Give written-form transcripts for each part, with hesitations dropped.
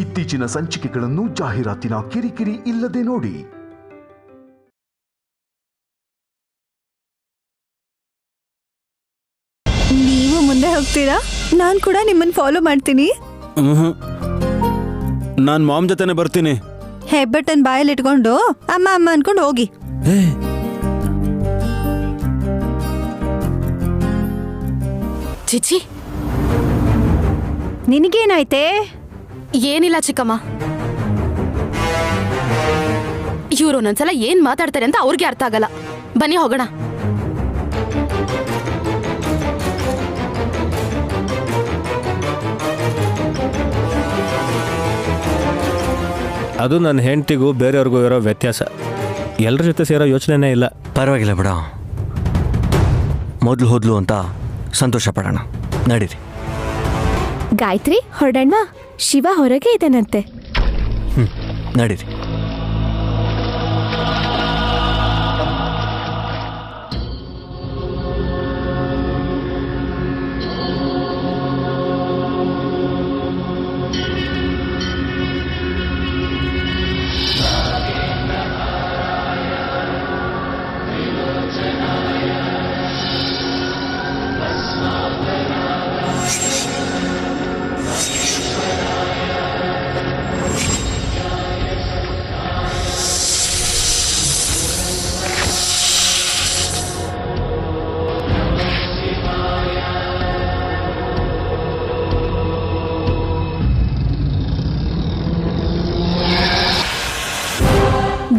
ಇತ್ತೀಚಿನ ಸಂಚಿಕೆಗಳನ್ನು ಜಾಹೀರಾತಿನ ಕಿರಿಕಿರಿ ಇಲ್ಲದೆ ನೋಡಿ. ನೀವು ಮುಂದೆ ಹೋಗ್ತೀರಾ? ನಾನು ಕೂಡ ನಿಮ್ಮನ್ನು ಫಾಲೋ ಮಾಡ್ತೀನಿ. ನಾನು ಮಾಮ್ ಜೊತೆನೆ ಬರ್ತೀನಿ. ಹೆಬ್ಬೆಟ್ಟನ್ ಬಾಯಲ್ಲಿ ಇಟ್ಕೊಂಡು ಅಮ್ಮ ಅಮ್ಮ ಅನ್ಕೊಂಡು ಹೋಗಿ. ಚಿಚಿ, ನಿನಗೇನಾಯ್ತೆ? ಏನಿಲ್ಲ ಚಿಕ್ಕಮ್ಮ. ಇವ್ರು ಒಂದೊಂದ್ಸಲ ಏನ್ ಮಾತಾಡ್ತಾರೆ ಅಂತ ಅವ್ರಿಗೆ ಅರ್ಥ ಆಗಲ್ಲ. ಬನ್ನಿ ಹೋಗೋಣ. ಅದು ನನ್ನ ಹೆಂಡತಿಗೂ ಬೇರೆಯವ್ರಿಗೂ ಇರೋ ವ್ಯತ್ಯಾಸ. ಎಲ್ಲರ ಜೊತೆ ಸೇರೋ ಯೋಚನೆನೇ ಇಲ್ಲ. ಪರವಾಗಿಲ್ಲ ಬಿಡ, ಮೊದಲು ಹೋದ್ಲು ಅಂತ ಸಂತೋಷ ಪಡೋಣ. ನಡೀರಿ. ಗಾಯತ್ರಿ, ಹೊರಡಣ್ಣ. ಶಿವ ಹೊರಗೆ ಇದ್ದಾನಂತೆ. ನಡೀರಿ.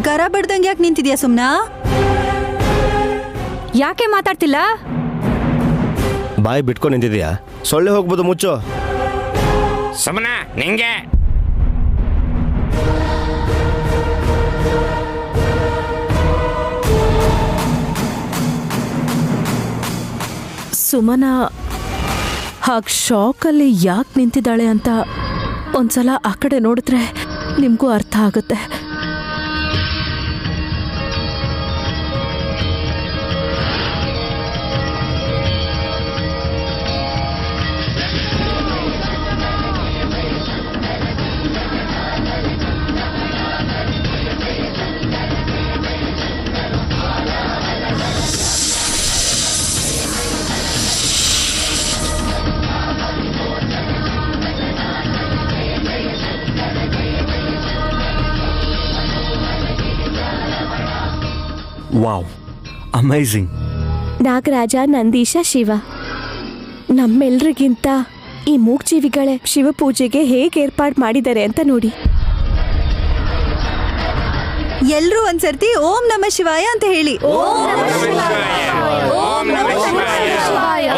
ಗರ ಬಡ್ದಂಗೆ ಯಾಕೆ ನಿಂತಿದ್ಯಾ ಸುಮ್ನಾ? ಯಾಕೆ ಮಾತಾಡ್ತಿಲ್ಲ? ಬಾಯಿ ಬಿಟ್ಕೊಂಡು ನಿಂತಿದ್ಯಾ? ಸೊಳ್ಳೆ ಹೋಗ್ಬೋದು, ಮುಚ್ಚು. ಸುಮ್ಮನ ನಿಂಗೆ. ಸುಮನ ಹಾಗೆ ಶಾಕಲ್ಲಿ ಯಾಕೆ ನಿಂತಿದ್ದಾಳೆ ಅಂತ ಒಂದ್ಸಲ ಆ ಕಡೆ ನೋಡಿದ್ರೆ ನಿಮಗೂ ಅರ್ಥ ಆಗುತ್ತೆ. Wow, amazing. ನಾಗರಾಜ, ನಂದೀಶ, ಶಿವ, ನಮ್ಮೆಲ್ರಿಗಿಂತ ಈ ಮೂಗ್ಜೀವಿಗಳೇ ಶಿವಪೂಜೆಗೆ ಹೇಗೆ ಏರ್ಪಾಡು ಮಾಡಿದ್ದಾರೆ ಅಂತ ನೋಡಿ. ಎಲ್ರೂ ಒಂದ್ಸರ್ತಿ ಓಂ ನಮ ಶಿವಾಯ ಅಂತ ಹೇಳಿ. ಓಂ ನಮಃ ಶಿವಾಯ.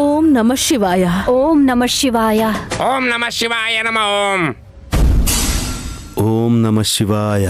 ಓಂ ನಮಃ ಶಿವಾಯ. ಓಂ ನಮಃ ಶಿವಾಯ. ನಮ ಓಂ. ಓಂ ನಮಃ ಶಿವಾಯ.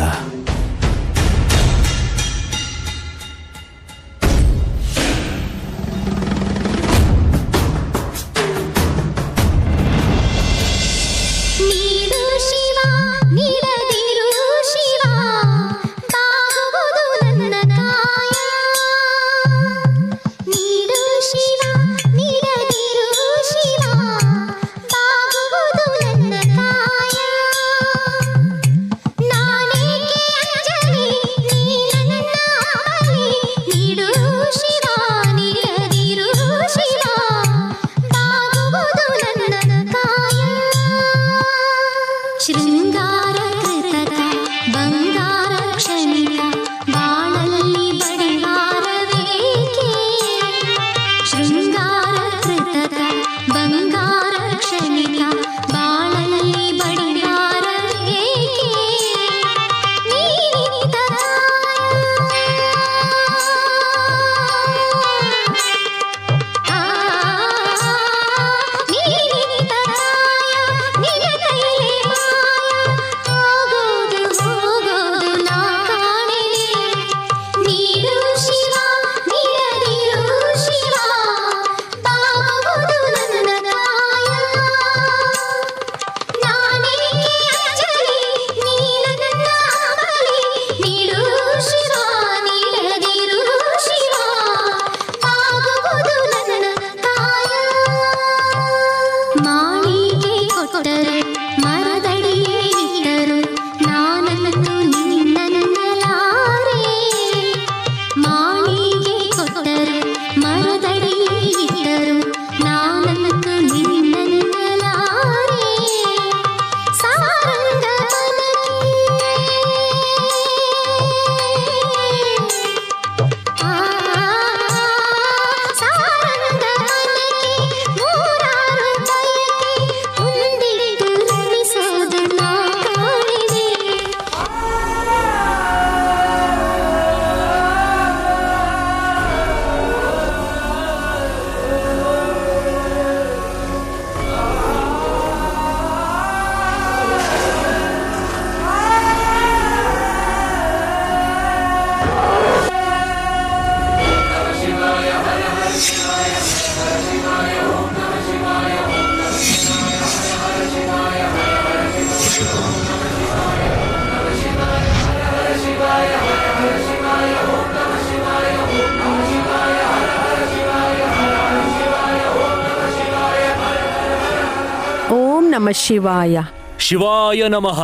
ನಮಃ ಶಿವಾಯ. ಶಿವಾಯ ನಮಃ.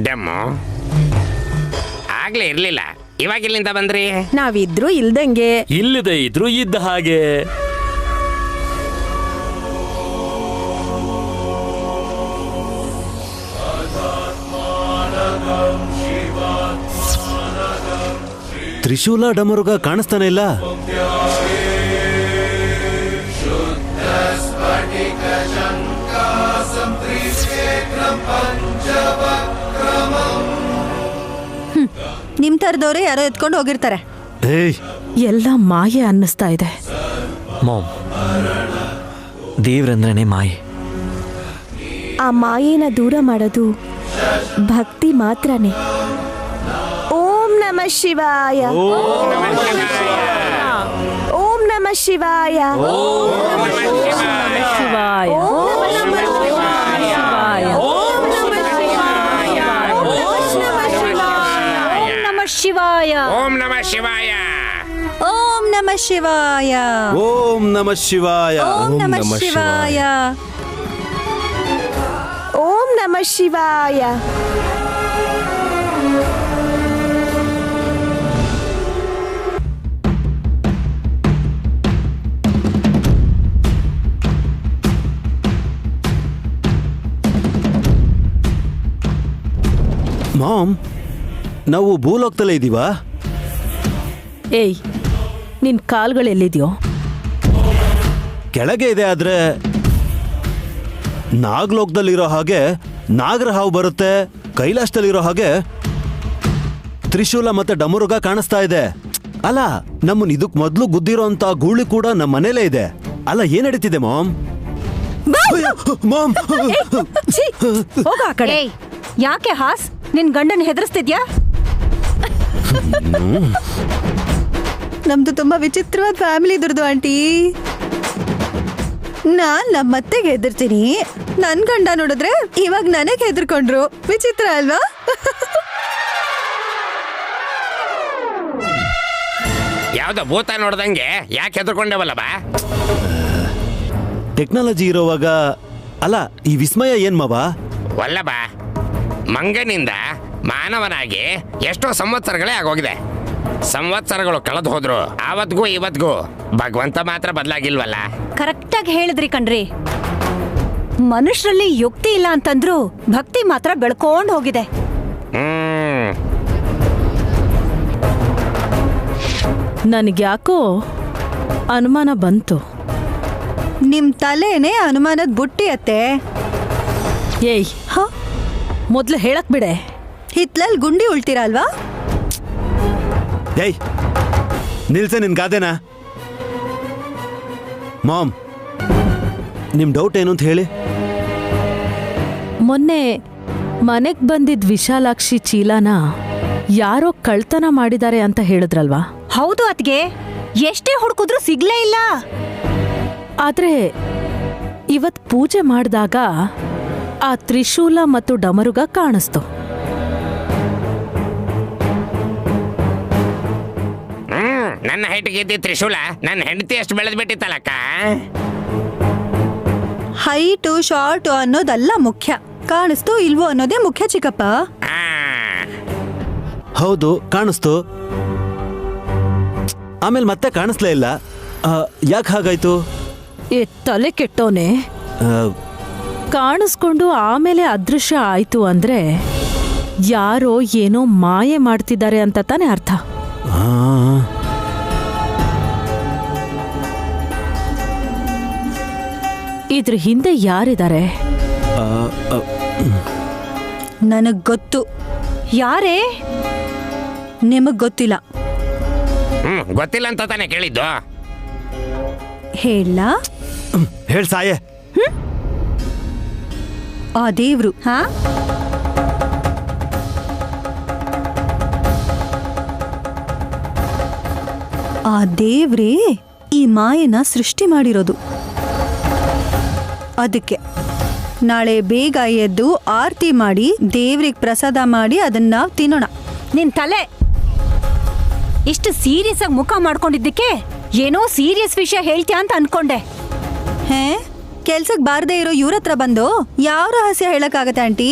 ಡೆಮ್ಮು ಆಗ್ಲೇ ಇರ್ಲಿಲ್ಲ, ಇವಾಗ ಇಲ್ಲಿಂದ ಬಂದ್ರಿ? ನಾವಿದ್ರು ಇಲ್ದಂಗೆ. ಇಲ್ಲದೆ ಇದ್ರು ಇದ್ದ ಹಾಗೆ. ತ್ರಿಶೂಲ ಡಮರುಗ ಕಾಣಿಸ್ತಾನೆ ಇಲ್ಲ. ನಿಮ್ ತರದವ್ರೆ ಯಾರೋ ಎತ್ಕೊಂಡು ಹೋಗಿರ್ತಾರೆ. ಏಯ್, ಎಲ್ಲ ಮಾಯೆ ಅನ್ನಿಸ್ತಾ ಇದೆ. ಮಾಮ್, ದೇವ್ರಂದ್ರೇ ಮಾಯೆ. ಆ ಮಾಯೆನ ದೂರ ಮಾಡೋದು ಭಕ್ತಿ ಮಾತ್ರನೇ. ಓಂ ನಮಃ ಶಿವಾಯ. ಓಂ ನಮಃ ಶಿವಾಯ. ಶಿವಾಯ. ಶಿವಾಯ. ಓಂ ನಮಃ ಶಿವಾಯ. ಓಂ ನಮಃ ಶಿವಾಯ. ಓಂ ನಮಃ ಶಿವಾಯ. ಓಂ ನಮಃ ಶಿವಾಯ. ಓಂ ನಮಃ ಶಿವಾಯ. ಮಾಮ್, ನಾವು ಭೂಲೋಕದಲ್ಲೇ ಇದ್ದೀವಾ? ಏಯ್, ನಿನ್ ಕಾಲ್ಗಳೆಲ್ಲಿದ್ಯೋ? ಕೆಳಗೆ ಇದೆ, ಆದ್ರೆ ನಾಗಲೋಕದಲ್ಲಿರೋ ಹಾಗೆ ನಾಗರ ಹಾವು ಬರುತ್ತೆ, ಕೈಲಾಸದಲ್ಲಿರೋ ಹಾಗೆ ತ್ರಿಶೂಲ ಮತ್ತೆ ಡಮರುಗ ಕಾಣಿಸ್ತಾ ಇದೆ. ಅಲ್ಲ, ನಮ್ಮನ್ನ ಇದಕ್ ಮೊದ್ಲು ಗುದ್ದಿರೋ ಅಂತ ಗೂಳಿ ಕೂಡ ನಮ್ಮ ಮನೇಲೇ ಇದೆ. ಅಲ್ಲ, ಏನ್ ನಡೀತಿದೆ ಮಾಮ್? ಮಾಮ್, ಹೋಗ ಆ ಕಡೆ. ಯಾಕೆ ಹಾಸ್ ನಿನ್ ಗಂಡನ್ ಹೆದರ್ಸ್ತಿದ್ಯಾ? ನಮ್ದು ತುಂಬಾ ವಿಚಿತ್ರವಾದ ಫ್ಯಾಮಿಲಿ ಇದ್ರದ್ದು ಆಂಟಿ. ನಾನ್ ನಮ್ಮತ್ತೆಗೆ ಹೆದರ್ತೀನಿ, ನನ್ ಗಂಡ ನೋಡಿದ್ರೆ ಇವಾಗ ನನಗೆ ಹೆದರ್ಕೊಂಡ್ರು. ವಿಚಿತ್ರ ಅಲ್ವಾ? ಯಾವ್ದೋ ಭೂತ ನೋಡ್ದಂಗೆ ಯಾಕೆ ಹೆದರ್ಕೊಂಡೇವಲ್ಲ ಬಾ? ಟೆಕ್ನಾಲಜಿ ಇರೋವಾಗ ಅಲ್ಲ ಈ ವಿಸ್ಮಯ ಏನ್ ಮಾವ? ವಲ್ಲಭ, ಮಂಗನಿಂದ ಮಾನವನಾಗಿ ಎಷ್ಟೋ ಸಂವತ್ಸರಗಳೇ ಆಗೋಗಿದೆ. ಸಂವತ್ಸರಗಳು ಕಳೆದು ಹೋದ್ರು, ಆವತ್ಗೂ ಇವತ್ಗೂ ಭಗವಂತ ಮಾತ್ರ ಬದಲಾಗಿಲ್ವಲ್ಲ. ಕರೆಕ್ಟಾಗಿ ಹೇಳಿದ್ರಿ ಕಣ್ರಿ. ಮನುಷ್ಯರಲ್ಲಿ ಯುಕ್ತಿ ಇಲ್ಲ ಅಂತಂದ್ರು ಭಕ್ತಿ ಮಾತ್ರ ಬೆಳ್ಕೊಂಡ್ ಹೋಗಿದೆ. ನನಗ್ಯಾಕೋ ಅನುಮಾನ ಬಂತು. ನಿಮ್ ತಲೆನೇ ಅನುಮಾನದ ಬುಟ್ಟಿ ಅತ್ತೆ. ಏಯ್, ಮೊದ್ಲು ಹೇಳಕ್ ಬಿಡೆ. ಹಿತ್ಲಲ್ಲಿ ಗುಂಡಿ ಉಳ್ತೀರಾ ಅಲ್ವಾ? ಏಯ್, ನಿಲ್ಸೆ ನಿನ್ ಗಾದೆನಾ? ಮಾಮ್, ನಿಮ್ ಡೌಟ್ ಏನು ಅಂತ ಹೇಳಿ. ಮೊನ್ನೆ ಮನೆಗ್ ಬಂದಿದ್ ವಿಶಾಲಾಕ್ಷಿ ಚೀಲನ ಯಾರೋ ಕಳ್ತನ ಮಾಡಿದ್ದಾರೆ ಅಂತ ಹೇಳಿದ್ರಲ್ವಾ? ಹೌದು ಅತ್ಗೆ, ಎಷ್ಟೇ ಹುಡುಕಿದ್ರು ಸಿಗ್ಲೇ ಇಲ್ಲ. ಆದ್ರೆ ಇವತ್ ಪೂಜೆ ಮಾಡಿದಾಗ ಆ ತ್ರಿಶೂಲ ಮತ್ತು ಡಮರುಗ ಕಾಣಿಸ್ತು. ನನ್ನ ಹೈಟ್ಗೆ ಇದ್ದ ತ್ರಿಶೂಲ ನನ್ನ ಹೆಂಡತಿ ಅಷ್ಟು ಬೆಳೆದ್ ಬಿಟ್ಟಿತ್ತಲ್ಲಕ್ಕ. ಹೈಟು ಶಾರ್ಟು ಅನ್ನೋದಲ್ಲ ಮುಖ್ಯ, ಕಾಣಿಸ್ತು ಇಲ್ವೋ ಅನ್ನೋದೇ ಮುಖ್ಯ ಚಿಕ್ಕಪ್ಪ. ಹೌದು, ಕಾಣಿಸ್ತು. ಆಮೇಲೆ ಮತ್ತೆ ಕಾಣಿಸ್ಲೇ ಇಲ್ಲ. ಯಾಕೆ ಹಾಗಾಯ್ತು? ತಲೆ ಕೆಟ್ಟೋನೆ. ಕಾಣಿಸ್ಕೊಂಡು ಆಮೇಲೆ ಅದೃಶ್ಯ ಆಯ್ತು ಅಂದ್ರೆ ಯಾರೋ ಏನೋ ಮಾಯೆ ಮಾಡ್ತಿದ್ದಾರೆ ಅಂತ ತಾನೇ ಅರ್ಥ. ಇದ್ರ ಹಿಂದೆ ಯಾರಿದ್ದಾರೆ? ನನಗ್ ಗೊತ್ತು. ಯಾರೇ? ನಿಮಗ್ ಗೊತ್ತಿಲ್ಲ. ಗೊತ್ತಿಲ್ಲ ಅಂತ ತಾನೇ ಕೇಳಿದ್ದು. ಹೇಳ ಹೇಳ್ ಸಾಯೆ. ಆ ದೇವ್ರು. ಆ ದೇವ್ರೇ ಈ ಮಾಯನ ಸೃಷ್ಟಿ ಮಾಡಿರೋದು. ಅದಕ್ಕೆ ನಾಳೆ ಬೇಗ ಎದ್ದು ಆರತಿ ಮಾಡಿ ದೇವ್ರಿಗೆ ಪ್ರಸಾದ ಮಾಡಿ ಅದನ್ನ ತಿನ್ನೋಣ. ನಿನ್ ತಲೆ ಇಷ್ಟು ಸೀರಿಯಸ್ ಆಗಿ ಮುಖ ಮಾಡ್ಕೊಂಡಿದ್ದಕ್ಕೆ ಏನೋ ಸೀರಿಯಸ್ ವಿಷಯ ಹೇಳ್ತ್ಯಾ ಅಂತ ಅನ್ಕೊಂಡೆ. ಹೇ, ಕೆಲ್ಸಕ್ಕೆ ಬಾರದೇ ಇರೋ ಇವ್ರ ಹತ್ರ ಬಂದು ಯಾವ ರಹಸ್ಯ ಹೇಳಕ್ಕಾಗತ್ತೆ ಆಂಟಿ?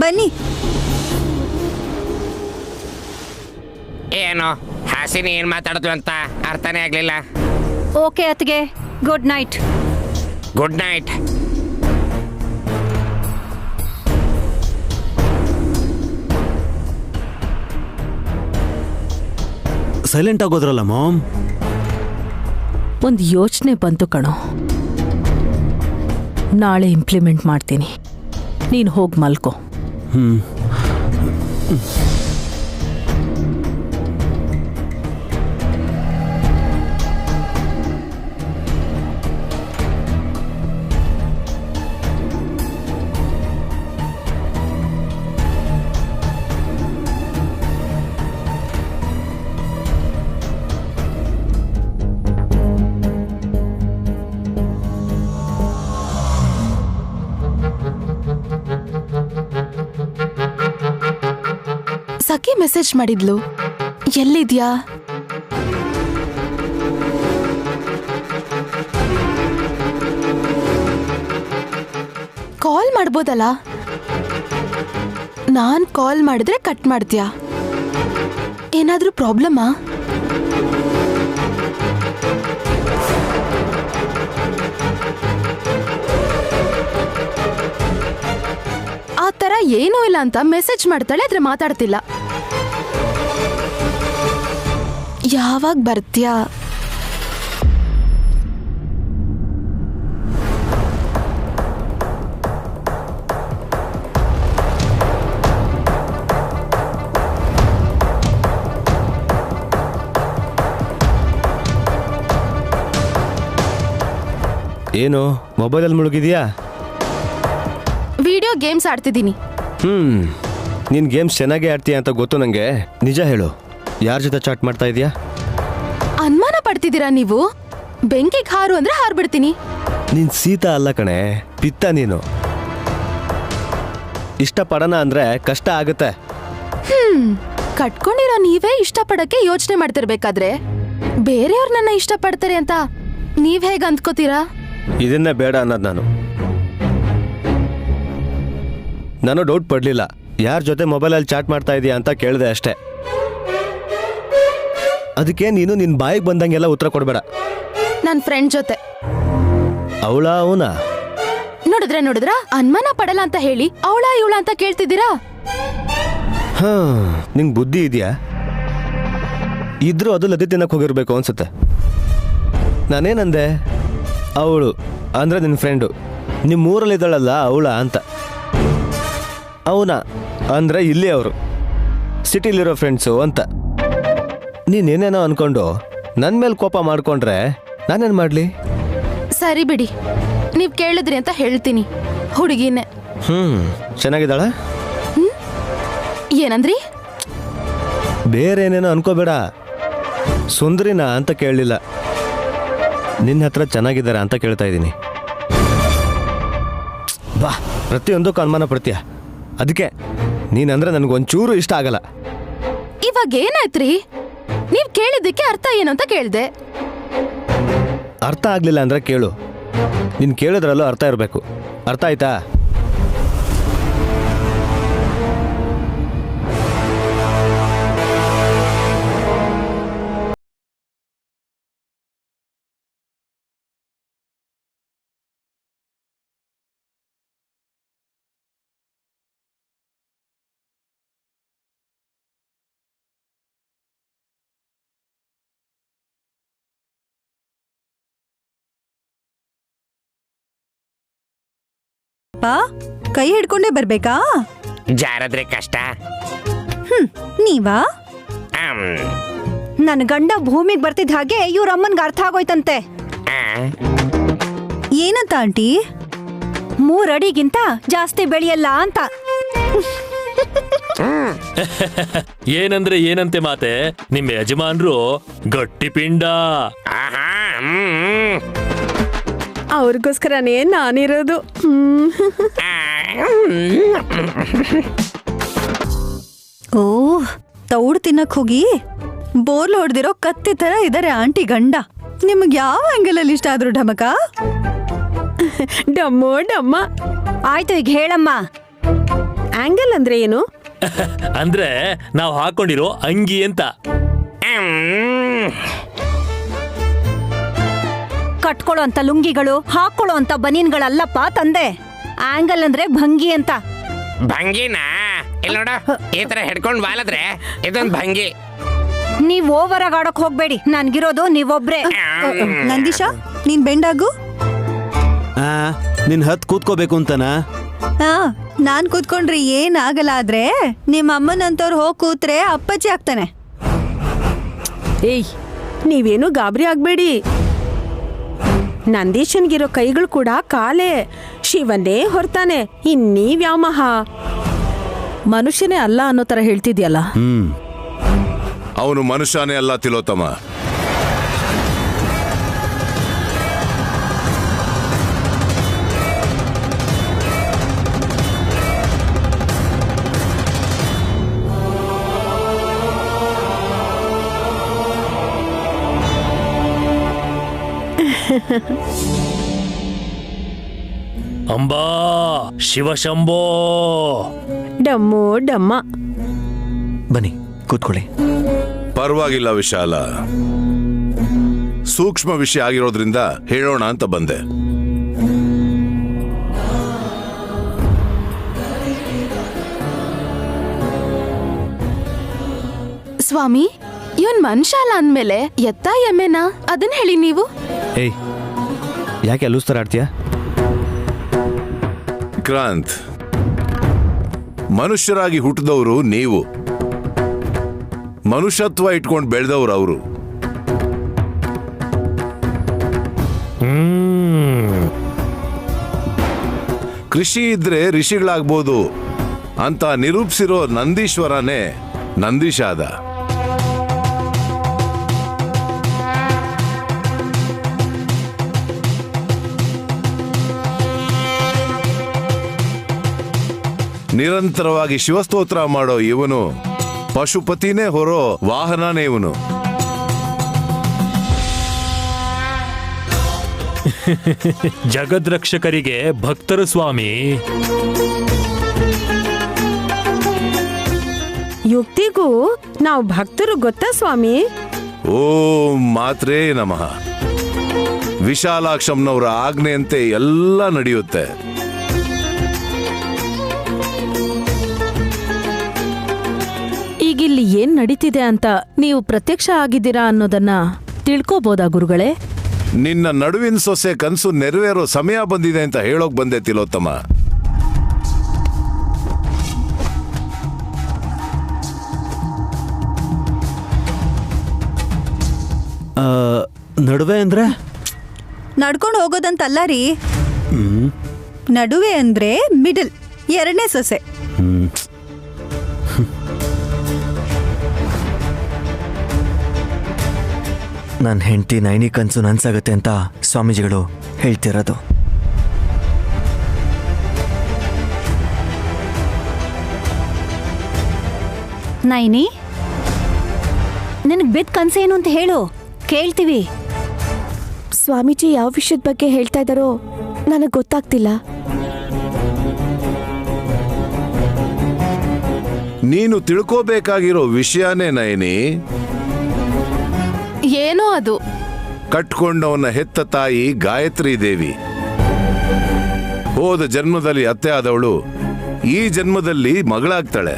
ಬನ್ನಿ. ಏನು ಹಾಸಿನಿ ಏನ್ ಮಾತಾಡಿದ್ಲು ಅಂತ ಅರ್ಥನೇ ಆಗ್ಲಿಲ್ಲ. ಓಕೆ ಅತ್ಗೆ, good night. Good night. Silent ಆಗೋದ್ರಲ್ಲ ಮಾಮ್. ಒಂದು ಯೋಚನೆ ಬಂತು ಕಣೋ, ನಾಳೆ ಇಂಪ್ಲಿಮೆಂಟ್ ಮಾಡ್ತೀನಿ. ನೀನು ಹೋಗಿ ಮಲ್ಕೋ. ಸಖಿ ಮೆಸೇಜ್ ಮಾಡಿದ್ಲು, ಎಲ್ಲಿದ್ಯಾ? ಕಾಲ್ ಮಾಡ್ಬೋದಲ್ಲ? ನಾನ್ ಕಾಲ್ ಮಾಡಿದ್ರೆ ಕಟ್ ಮಾಡ್ತೀಯಾ? ಏನಾದ್ರೂ ಪ್ರಾಬ್ಲಮಾ? ಆ ತರ ಏನೂ ಇಲ್ಲ ಅಂತ ಮೆಸೇಜ್ ಮಾಡ್ತಾಳೆ, ಆದ್ರೆ ಮಾತಾಡ್ತಿಲ್ಲ. ಯಾವಾಗ ಬರ್ತೀಯಾ? ಏನು ಮೊಬೈಲಲ್ಲಿ ಮುಳುಗಿದ್ಯಾ? Video games ಆಡ್ತಿದ್ದೀನಿ. ನೀನು ಗೇಮ್ಸ್ ಚೆನ್ನಾಗೇ ಆಡ್ತೀಯ ಅಂತ ಗೊತ್ತು ನನಗೆ. ನಿಜ ಹೇಳು, ಯಾರ ಜೊತೆ ಚಾಟ್ ಮಾಡ್ತಾ ಇದೀಯಾ? ಅನುಮಾನ ಪಡ್ತಿದ್ದೀರಾ ನೀವು? ಬೆಂಕಿಗೆ ಹಾರು ಅಂದ್ರೆ ಹಾರ್ಬಿಡ್ತೀನಿ. ನೀನ್ ಸೀತಾ ಅಲ್ಲ ಕಣೆ, ಪಿತ್ತ ನೀನು. ಇಷ್ಟಪಡೋಣ ಅಂದ್ರೆ ಕಷ್ಟ ಆಗುತ್ತೆ. ಕಟ್ಕೊಂಡಿರೋ ನೀವೇ ಇಷ್ಟಪಡಕ್ಕೆ ಯೋಚನೆ ಮಾಡ್ತಿರ್ಬೇಕಾದ್ರೆ ಬೇರೆಯವ್ರು ನನ್ನ ಇಷ್ಟಪಡ್ತಾರೆ ಅಂತ ನೀವ್ ಹೇಗೆ ಅಂದ್ಕೋತೀರಾ? ಇದನ್ನೇ ಬೇಡ ಅನ್ನೋದು ನಾನು ಡೌಟ್ ಪಡ್ಲಿಲ್ಲ. ಯಾರ ಜೊತೆ ಮೊಬೈಲಲ್ಲಿ ಚಾಟ್ ಮಾಡ್ತಾ ಇದೀಯಾ ಅಂತ ಕೇಳಿದೆ ಅಷ್ಟೇ. ಅದಕ್ಕೆ ನೀನು ನಿನ್ ಬಾಯಿಗೆ ಬಂದಂಗೆಲ್ಲ ಉತ್ತರ ಕೊಡಬೇಡ. ನನ್ನ ಫ್ರೆಂಡ್ ಜೊತೆ. ಅವನಾ? ನೋಡಿದ್ರ ಅನುಮಾನ ಪಡಲ್ಲ ಅಂತ ಹೇಳಿ ಅವಳ ಇವಳ ಅಂತ ಕೇಳ್ತಿದ್ದೀರಾ? ನಿಂಗೆ ಬುದ್ಧಿ ಇದೆಯಾ? ಇದ್ರೂ ಅದು ಲದ್ದಿ ತಿನ್ನಕ್ಕೆ ಹೋಗಿರ್ಬೇಕು ಅನ್ಸುತ್ತೆ. ನಾನೇನಂದೆ? ಅವಳು ಅಂದ್ರೆ ನಿನ್ನ ಫ್ರೆಂಡು, ನಿಮ್ಮೂರಲ್ಲಿದ್ದಾಳಲ್ಲ ಅವಳ ಅಂತ. ಅವನಾ ಅಂದ್ರೆ ಇಲ್ಲಿ ಅವರು ಸಿಟಿಲಿರೋ ಫ್ರೆಂಡ್ಸು ಅಂತ. ನೀನೇನೇನೋ ಅನ್ಕೊಂಡು ನನ್ನ ಮೇಲೆ ಕೋಪ ಮಾಡ್ಕೊಂಡ್ರೆ ನಾನೇನು ಮಾಡಲಿ? ಸರಿ ಬಿಡಿ, ನೀವ್ ಕೇಳಿದ್ರಿ ಅಂತ ಹೇಳ್ತೀನಿ. ಹುಡುಗಿನೇ. ಚೆನ್ನಾಗಿದ್ದಾಳ? ಏನಂದ್ರಿ? ಬೇರೆ ಏನೇನೋ ಅನ್ಕೋಬೇಡ. ಸುಂದರಿನಾ ಅಂತ ಕೇಳಲಿಲ್ಲ, ನಿನ್ನ ಹತ್ರ ಚೆನ್ನಾಗಿದ್ದಾರ ಅಂತ ಕೇಳ್ತಾ ಇದ್ದೀನಿ. ಬಾ, ಪ್ರತಿಯೊಂದಕ್ಕೂ ಅನುಮಾನ ಪಡ್ತೀಯ. ಅದಕ್ಕೆ ನೀನಂದ್ರೆ ನನಗೊಂಚೂರು ಇಷ್ಟ ಆಗಲ್ಲ. ಇವಾಗ ಏನಾಯ್ತ್ರಿ? ನೀವ್ ಕೇಳಿದ್ದಕ್ಕೆ ಅರ್ಥ ಏನು ಅಂತ ಕೇಳ್ದೆ. ಅರ್ಥ ಆಗ್ಲಿಲ್ಲ ಅಂದ್ರೆ ಕೇಳು. ನೀನು ಕೇಳಿದ್ರಲ್ಲೂ ಅರ್ಥ ಇರಬೇಕು. ಅರ್ಥ ಆಯ್ತಾ? ಕೈ ಹಿಡ್ಕೊಂಡೇ ಬರ್ಬೇಕಾ? ಜಾರದ್ರೆ ಕಷ್ಟ. ನೀವಾ? ನನ್ನ ಗಂಡ ಭೂಮಿಗೆ ಬರ್ತಿದ್ದ ಹಾಗೆ ಇವ್ರ ಅಮ್ಮನ್ಗೆ ಅರ್ಥ ಆಗೋಯ್ತಂತೆ. ಏನಂತ ಆಂಟಿ? 3 ಅಡಿಗಿಂತ ಜಾಸ್ತಿ ಬೆಳೆಯಲ್ಲ ಅಂತ. ಏನಂದ್ರೆ ಏನಂತೆ ಮಾತೆ, ನಿಮ್ಮ ಯಜಮಾನ್ರು ಗಟ್ಟಿ ಪಿಂಡ. ಅವ್ರಿಗೋಸ್ಕರನೇ ನಾನಿರೋದು. ಓ, ತೌಡು ತಿನ್ನಕ್ ಹೋಗಿ ಬೋರ್ಲು ಹೊಡೆದಿರೋ ಕತ್ತಿ ತರ ಇದಾರೆ ಆಂಟಿ ಗಂಡ. ನಿಮ್ಗೆ ಯಾವ ಆಂಗಲ್ ಅಲ್ಲಿ ಇಷ್ಟ ಆದ್ರು ಢಮಕ? ಡಮ್ಮೋ ಡಮ್ಮ. ಆಯ್ತು, ಈಗ ಹೇಳಮ್ಮ. ಆಂಗಲ್ ಅಂದ್ರೆ ಏನು? ಅಂದ್ರೆ ನಾವು ಹಾಕೊಂಡಿರೋ ಅಂಗಿ ಅಂತ. ಕಟ್ಕೊಳ್ಳೋ ಅಂತ ಲುಂಗಿಗಳು, ಹಾಕೊಳ್ಳೋ ಅಂತ ಬನೀನ್ಗಳಲ್ಲಪ್ಪ ತಂದೆ. ಆಂಗಲ್ ಅಂದ್ರೆ ಭಂಗಿ ಅಂತ. ಭಂಗಿನ ಇಲ್ಲ ನೋಡು, ಈ ತರ ಹಿಡ್ಕೊಂಡ್ ಬಾಲದ್ರೆ ಇದೊಂದು ಭಂಗಿ. ನೀವ್ ಓವರ್ ಆಗಿ ಆಡಕ್ ಹೋಗ್ಬೇಡಿ, ನನ್ಗಿರೋದು ನೀವೊಬ್ರೆ. ನಂದೀಶ, ನೀನ್ ಬೆಂಡಾಗು. ನಿನ್ ಹತ್ ಕೂತ್ಕೋಬೇಕು ಅಂತನಾ? ನಾನ್ ಕೂತ್ಕೊಂಡ್ರಿ ಏನ್ ಆಗಲ್ಲ, ಆದ್ರೆ ನಿಮ್ಮ ಅಮ್ಮನಂತವ್ರು ಹೋಗ್ ಕೂತ್ರೆ ಅಪ್ಪಚ್ಚಿ ಆಗ್ತಾನೆ. ಏಯ್, ನೀವೇನು ಗಾಬರಿ ಆಗ್ಬೇಡಿ. ನಂದೀಶನ್ಗಿರೋ ಕೈಗಳು ಕೂಡ ಕಾಲೇ, ಶಿವನ್ನೇ ಹೊರ್ತಾನೆ. ಇನ್ನೀವ್ಯಾವ ಮಹಾ ಮನುಷ್ಯನೇ ಅಲ್ಲ ಅನ್ನೋ ತರ ಹೇಳ್ತಿದ್ಯಲ್ಲ. ಅವನು ಮನುಷ್ಯನೇ ಅಲ್ಲ ತಿಲೋತ್ತಮ. ಅಂಬಾ ಶಿವಶಂಭೋ. ಡಮ್ಮೋ ಡಮ್ಮ. ಬನ್ನಿ ಕೂತ್ಕೊಳ್ಳಿ. ಪರವಾಗಿಲ್ಲ ವಿಶಾಲ, ಸೂಕ್ಷ್ಮ ವಿಷಯ ಆಗಿರೋದ್ರಿಂದ ಹೇಳೋಣ ಅಂತ ಬಂದೆ. ಸ್ವಾಮಿ, ಇವನ್ ಮನುಷ್ಯ ಅಲ್ಲ ಅಂದ್ಮೇಲೆ ಎತ್ತ ಎಮ್ಮೆನಾ ಅದನ್ನ ಹೇಳಿ ನೀವು. ಏಯ್, ಯಾಕೆ ಅಲ್ಲೂಸ್ತರ ಆಡ್ತೀಯ? ಕ್ರಾಂತ್, ಮನುಷ್ಯರಾಗಿ ಹುಟ್ಟಿದವರು ನೀವು, ಮನುಷ್ಯತ್ವ ಇಟ್ಕೊಂಡು ಬೆಳೆದವ್ರು ಅವರು. ಕೃಷಿ ಇದ್ರೆ ಋಷಿಗಳಾಗ್ಬೋದು ಅಂತ ನಿರೂಪಿಸಿರೋ ನಂದೀಶ್ವರನೇ ನಂದೀಶ ಆದ. ನಿರಂತರವಾಗಿ ಶಿವಸ್ತೋತ್ರ ಮಾಡೋ ಇವನು ಪಶುಪತಿನೇ ಹೊರೋ ವಾಹನನೇ ಇವನು. ಜಗದ್ರಕ್ಷಕರಿಗೆ ಭಕ್ತರು ಸ್ವಾಮಿ. ಯುಕ್ತಿಗೂ ನಾವು ಭಕ್ತರು ಗೊತ್ತಾ ಸ್ವಾಮಿ? ಓಂ ಮಾತ್ರೇ ನಮಃ. ವಿಶಾಲಾಕ್ಷಂನವರ ಆಜ್ಞೆಯಂತೆ ಎಲ್ಲ ನಡೆಯುತ್ತೆ. ಈಗಿಲ್ಲಿ ಏನ್ ನಡೀತಿದೆ ಅಂತ ನೀವು ಪ್ರತ್ಯಕ್ಷ ಆಗಿದ್ದೀರಾ ಅನ್ನೋದನ್ನ ತಿಳ್ಕೋಬೋದಾ ಗುರುಗಳೇ? ನಿನ್ನ ನಡುವಿನ ಸೊಸೆ ಕನಸು ನೆರವೇರೋ ಸಮಯ ಬಂದಿದೆ ಅಂತ ಹೇಳೋಕ್ ಬಂದೆ ತಿಲೋತ್ತಮ. ನಡುವೆ ಅಂದ್ರೆ ನಡ್ಕೊಂಡು ಹೋಗೋದಂತಲ್ಲ ರೀ, ನಡುವೆ ಅಂದ್ರೆ ಮಿಡಲ್, ಎರಡನೇ ಸೊಸೆ. ನನ್ನ ಹೆಂಡತಿ ನೈನಿ ಕನ್ಸು ನನ್ಸಾಗತ್ತೆ ಅಂತ ಸ್ವಾಮೀಜಿಗಳು ಹೇಳ್ತಿರೋದು. ನೈನಿ, ನಿನಗ್ ಬಿದ್ದ ಕನ್ಸೇನು ಅಂತ ಹೇಳು, ಕೇಳ್ತೀವಿ. ಸ್ವಾಮೀಜಿ ಯಾವ ವಿಷಯದ ಬಗ್ಗೆ ಹೇಳ್ತಾ ಇದ್ದಾರೋ ನನಗೆ ಗೊತ್ತಾಗ್ತಿಲ್ಲ. ನೀನು ತಿಳ್ಕೋಬೇಕಾಗಿರೋ ವಿಷಯನೇ ನಯನಿ. ಏನೋ ಅದು. ಕಟ್ಕೊಂಡವನ ಹೆತ್ತ ತಾಯಿ ಗಾಯತ್ರಿ ದೇವಿ. ಹೋದ ಜನ್ಮದಲ್ಲಿ ಅತ್ತೆ ಆದವಳು ಈ ಜನ್ಮದಲ್ಲಿ ಮಗಳಾಗ್ತಾಳೆ.